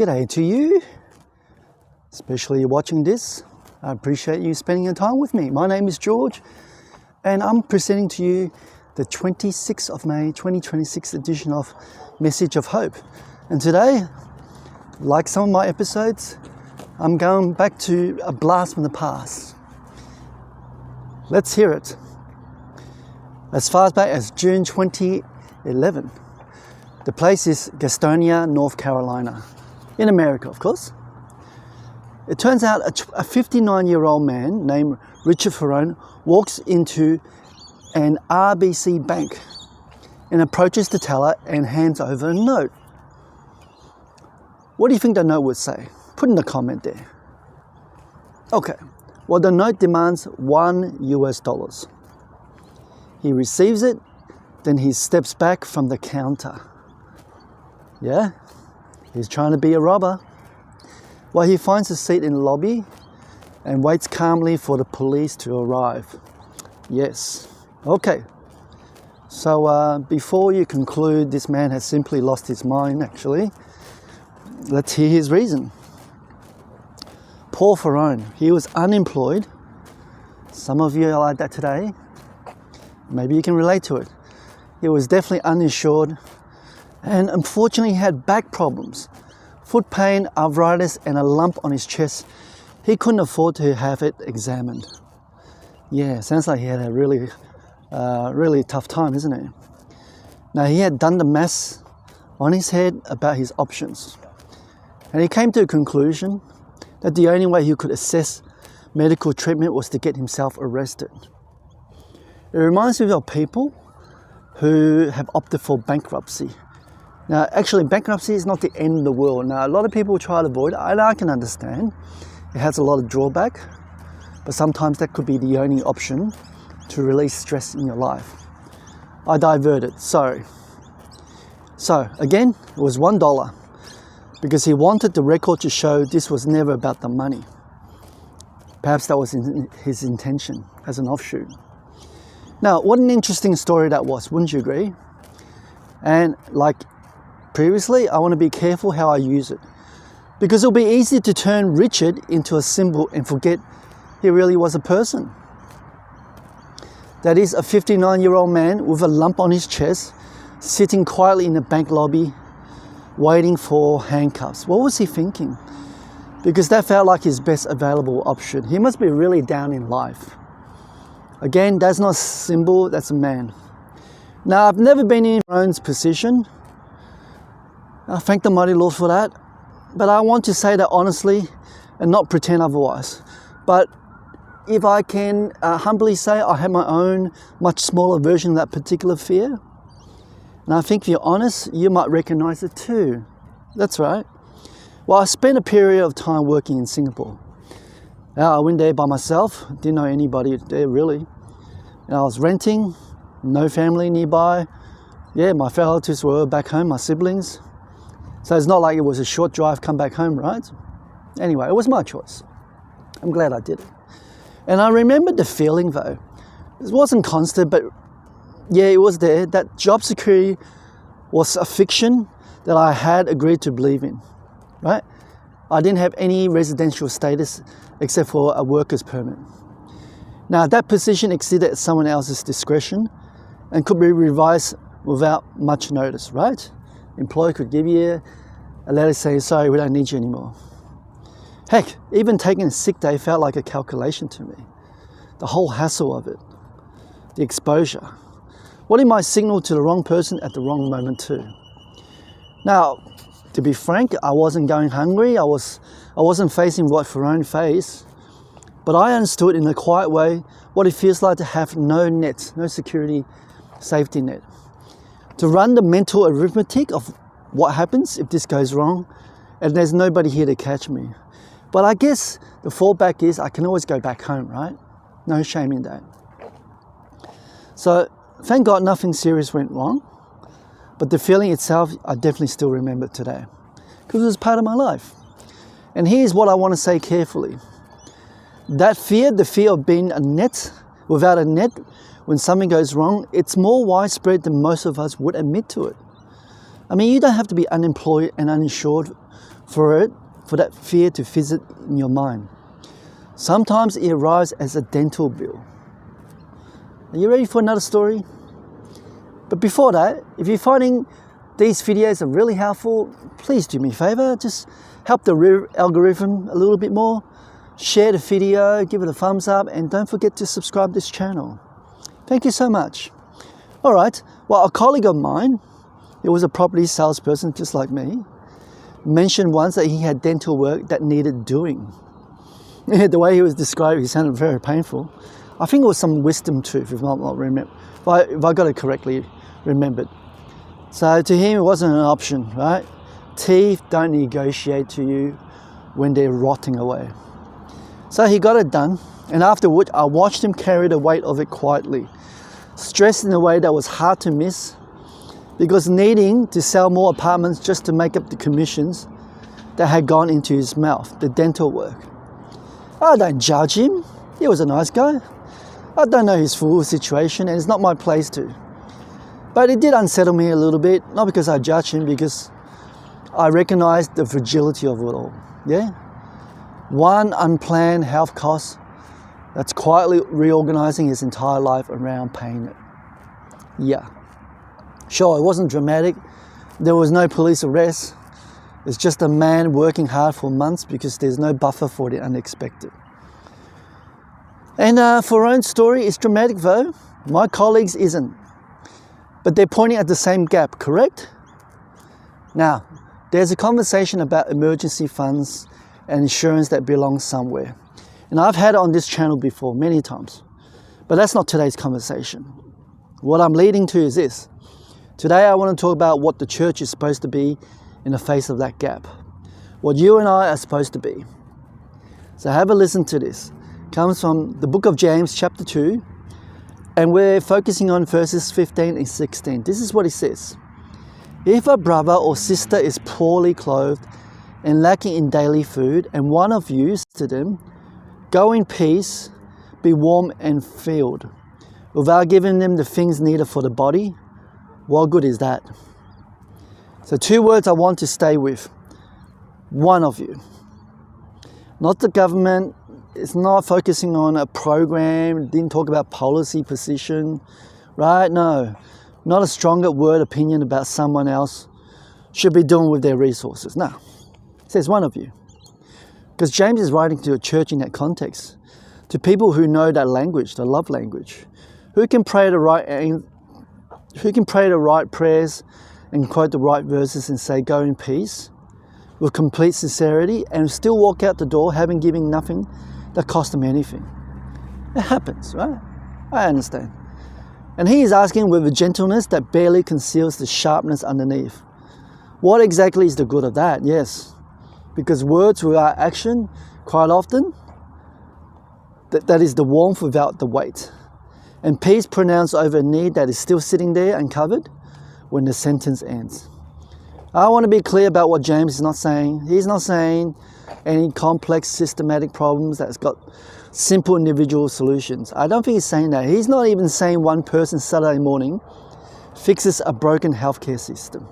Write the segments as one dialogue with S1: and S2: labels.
S1: G'day to you, especially watching this. I appreciate you spending your time with me. My name is George, and I'm presenting to you the 26th of May 2026 edition of Message of Hope. And today, like some of my episodes, I'm going back to a blast from the past. Let's hear it. As far back as June 2011. The place is Gastonia, North Carolina, in America, of course. It turns out a 59-year-old man named Richard Feron walks into an RBC bank and approaches the teller and hands over a note. What do you think the note would say? Put in the comment there. Okay, well, the note demands $1. He receives it, then he steps back from the counter. Yeah, he's trying to be a robber. Well, he finds a seat in the lobby and waits calmly for the police to arrive. Yes, okay. So before you conclude this man has simply lost his mind, actually, let's hear his reason. Paul Feron, he was unemployed. Some of you are like that today. Maybe you can relate to it. He was definitely uninsured, and unfortunately he had back problems, foot pain, arthritis, and a lump on his chest. He couldn't afford to have it examined. Yeah, sounds like he had a really tough time, isn't it? Now, he had done the maths on his head about his options, and he came to a conclusion that the only way he could assess medical treatment was to get himself arrested. It reminds me of people who have opted for bankruptcy. Now, actually, bankruptcy is not the end of the world. Now, a lot of people try to avoid it, and I can understand. It has a lot of drawback, but sometimes that could be the only option to release stress in your life. I diverted, sorry. So, again, it was $1 because he wanted the record to show this was never about the money. Perhaps that was his intention as an offshoot. Now, what an interesting story that was, wouldn't you agree? And like previously, I want to be careful how I use it, because it'll be easy to turn Richard into a symbol and forget he really was a person. That is, a 59-year-old man with a lump on his chest, sitting quietly in the bank lobby, waiting for handcuffs. What was he thinking? Because that felt like his best available option. He must be really down in life. Again, that's not a symbol, that's a man. Now, I've never been in Feron's position. I thank the mighty Lord for that. But I want to say that honestly and not pretend otherwise. But if I can humbly say, I have my own much smaller version of that particular fear. And I think if you're honest, you might recognize it too. That's right. Well, I spent a period of time working in Singapore. I went there by myself, didn't know anybody there really. And I was renting, no family nearby. Yeah, my relatives were back home, my siblings. So it's not like it was a short drive, come back home, right? Anyway, it was my choice. I'm glad I did it. And I remember the feeling though. It wasn't constant, but yeah, it was there. That job security was a fiction that I had agreed to believe in, right? I didn't have any residential status except for a worker's permit. Now, that position exceeded someone else's discretion and could be revised without much notice, right? Employer could give you a letter saying, sorry, we don't need you anymore. Heck, even taking a sick day felt like a calculation to me. The whole hassle of it, the exposure. What it might signal to the wrong person at the wrong moment too. Now, to be frank, I wasn't going hungry. I wasn't facing what Feron faced, but I understood in a quiet way what it feels like to have no net, no security safety net. To run the mental arithmetic of what happens if this goes wrong, and there's nobody here to catch me. But I guess the fallback is I can always go back home, right? No shame in that. So thank God nothing serious went wrong. But the feeling itself, I definitely still remember today because it was part of my life. And here's what I want to say carefully. That fear, the fear of being a net, without a net, when something goes wrong, it's more widespread than most of us would admit to it. I mean, you don't have to be unemployed and uninsured for that fear to visit in your mind. Sometimes it arrives as a dental bill. Are you ready for another story? But before that, if you're finding these videos are really helpful, please do me a favor, just help the algorithm a little bit more. Share the video, give it a thumbs up, and don't forget to subscribe to this channel. Thank you so much. All right, well, a colleague of mine, he was a property salesperson just like me, mentioned once that he had dental work that needed doing. The way he was described, he sounded very painful. I think it was some wisdom tooth, if I got it correctly remembered. So to him, it wasn't an option, right? Teeth don't negotiate to you when they're rotting away. So he got it done, and afterward, I watched him carry the weight of it quietly, stressed in a way that was hard to miss, because needing to sell more apartments just to make up the commissions that had gone into his mouth, the dental work. I don't judge him. He was a nice guy. I don't know his full situation, and it's not my place to. But it did unsettle me a little bit, not because I judge him, because I recognized the fragility of it all. Yeah? One unplanned health cost that's quietly reorganizing his entire life around paying it. Yeah. Sure, it wasn't dramatic. There was no police arrest. It's just a man working hard for months because there's no buffer for the unexpected. And Feron's story is dramatic though. My colleagues isn't. But they're pointing at the same gap, correct? Now, there's a conversation about emergency funds and insurance that belongs somewhere. And I've had it on this channel before, many times. But that's not today's conversation. What I'm leading to is this. Today I want to talk about what the church is supposed to be in the face of that gap. What you and I are supposed to be. So have a listen to this. It comes from the book of James, chapter 2. And we're focusing on verses 15 and 16. This is what it says. If a brother or sister is poorly clothed and lacking in daily food, and one of you says to them, "Go in peace, be warm and filled," without giving them the things needed for the body, what good is that? So 2 words I want to stay with. One of you. Not the government. It's not focusing on a program. It didn't talk about policy position, right? No. Not a stronger word opinion about someone else should be doing with their resources. No. It says one of you. Because James is writing to a church in that context, to people who know that language, the love language, who can pray the right prayers and quote the right verses and say, "Go in peace," with complete sincerity, and still walk out the door having given nothing that cost them anything. It happens, right? I understand. And he is asking with a gentleness that barely conceals the sharpness underneath. What exactly is the good of that? Yes. Because words without action, quite often, that is the warmth without the weight. And peace pronounced over a need that is still sitting there uncovered when the sentence ends. I want to be clear about what James is not saying. He's not saying any complex systematic problems that's got simple individual solutions. I don't think he's saying that. He's not even saying one person Saturday morning fixes a broken healthcare system.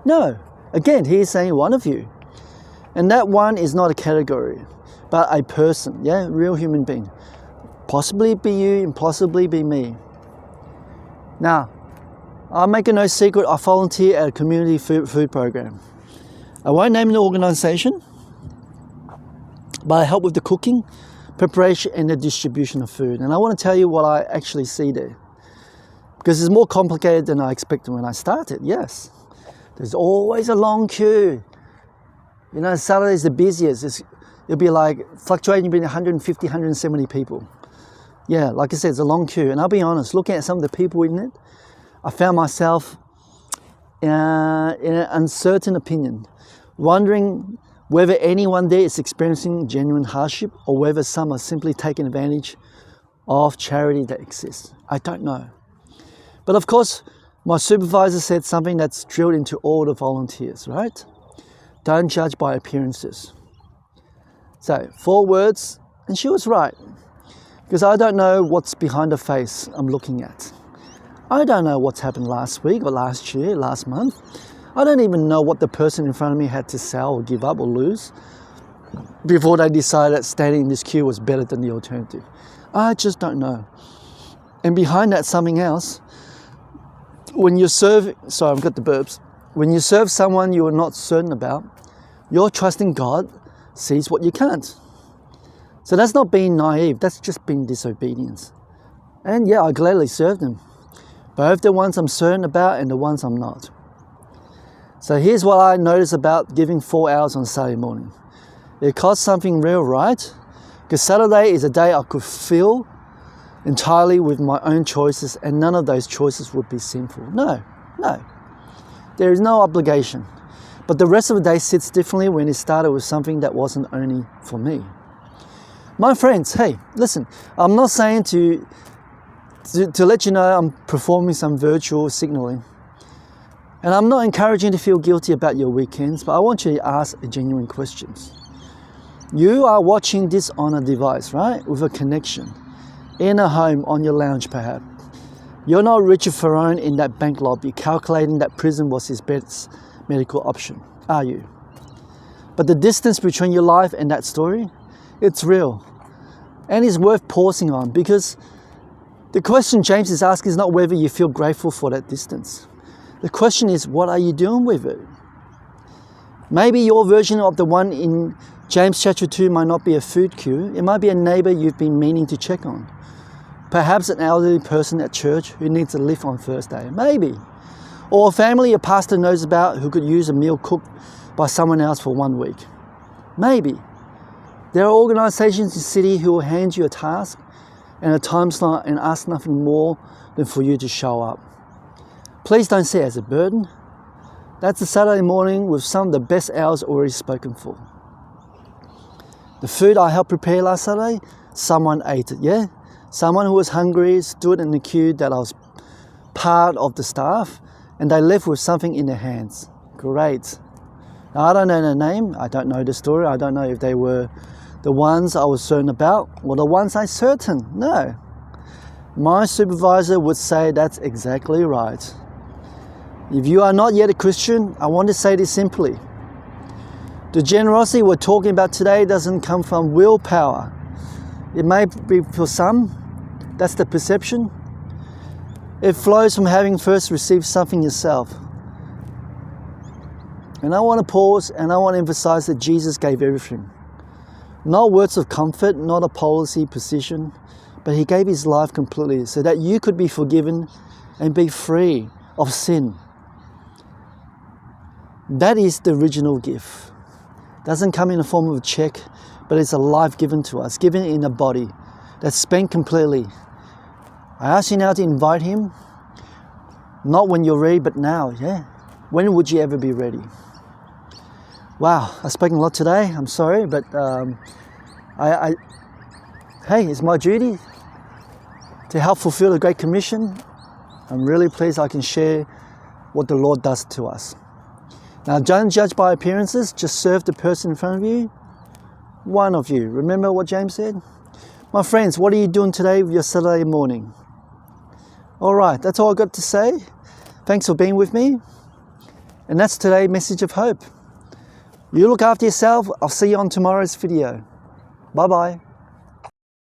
S1: No. Again, he's saying one of you. And that one is not a category, but a person, yeah, real human being. Possibly be you and possibly be me. Now, I'll make it no secret, I volunteer at a community food program. I won't name the organization, but I help with the cooking, preparation, and the distribution of food. And I want to tell you what I actually see there. Because it's more complicated than I expected when I started, yes. There's always a long queue. You know, Saturday's the busiest. It'll be like fluctuating between 150, 170 people. Yeah, like I said, it's a long queue. And I'll be honest, looking at some of the people in it, I found myself in an uncertain opinion, wondering whether anyone there is experiencing genuine hardship or whether some are simply taking advantage of charity that exists. I don't know. But of course, my supervisor said something that's drilled into all the volunteers, right? Don't judge by appearances. So, 4 words, and she was right. Because I don't know what's behind the face I'm looking at. I don't know what's happened last week or last year, last month. I don't even know what the person in front of me had to sell or give up or lose before they decided that standing in this queue was better than the alternative. I just don't know. And behind that something else, when you serve, sorry, I've got the burps. When you serve someone you are not certain about, your trust in God sees what you can't. So that's not being naive, that's just being disobedience. And yeah, I gladly serve them. Both the ones I'm certain about and the ones I'm not. So here's what I notice about giving 4 hours on Saturday morning. It costs something real, right? Because Saturday is a day I could fill entirely with my own choices, and none of those choices would be sinful. No. There is no obligation. But the rest of the day sits differently when it started with something that wasn't only for me. My friends, hey, listen, I'm not saying to let you know I'm performing some virtual signaling. And I'm not encouraging you to feel guilty about your weekends, but I want you to ask genuine questions. You are watching this on a device, right? With a connection. In a home, on your lounge perhaps. You're not Richard Feron in that bank lobby calculating that prison was his best medical option, are you? But the distance between your life and that story, it's real. And it's worth pausing on, because the question James is asking is not whether you feel grateful for that distance. The question is, what are you doing with it? Maybe your version of the one in James chapter 2 might not be a food queue. It might be a neighbor you've been meaning to check on. Perhaps an elderly person at church who needs a lift on Thursday. Maybe. Or a family a pastor knows about who could use a meal cooked by someone else for 1 week. Maybe. There are organizations in the city who will hand you a task and a time slot and ask nothing more than for you to show up. Please don't see it as a burden. That's a Saturday morning with some of the best hours already spoken for. The food I helped prepare last Saturday, someone ate it, yeah? Someone who was hungry stood in the queue that I was part of the staff, and they left with something in their hands. Great. Now, I don't know their name, I don't know the story, I don't know if they were the ones I was certain about or the ones I certain. No. My supervisor would say that's exactly right. If you are not yet a Christian, I want to say this simply. The generosity we're talking about today doesn't come from willpower. It may be for some, that's the perception. It flows from having first received something yourself. And I want to pause and I want to emphasize that Jesus gave everything. Not words of comfort, not a policy position, but he gave his life completely so that you could be forgiven and be free of sin. That is the original gift. It doesn't come in the form of a check, but it's a life given to us, given in a body that's spent completely. I ask you now to invite him, not when you're ready, but now, yeah? When would you ever be ready? Wow, I've spoken a lot today, I'm sorry, but hey, it's my duty to help fulfill the Great Commission. I'm really pleased I can share what the Lord does to us. Now, don't judge by appearances, just serve the person in front of you. One of you. Remember what James said? My friends, what are you doing today with your Saturday morning? All right, that's all I've got to say. Thanks for being with me. And that's today's message of hope. You look after yourself. I'll see you on tomorrow's video. Bye-bye.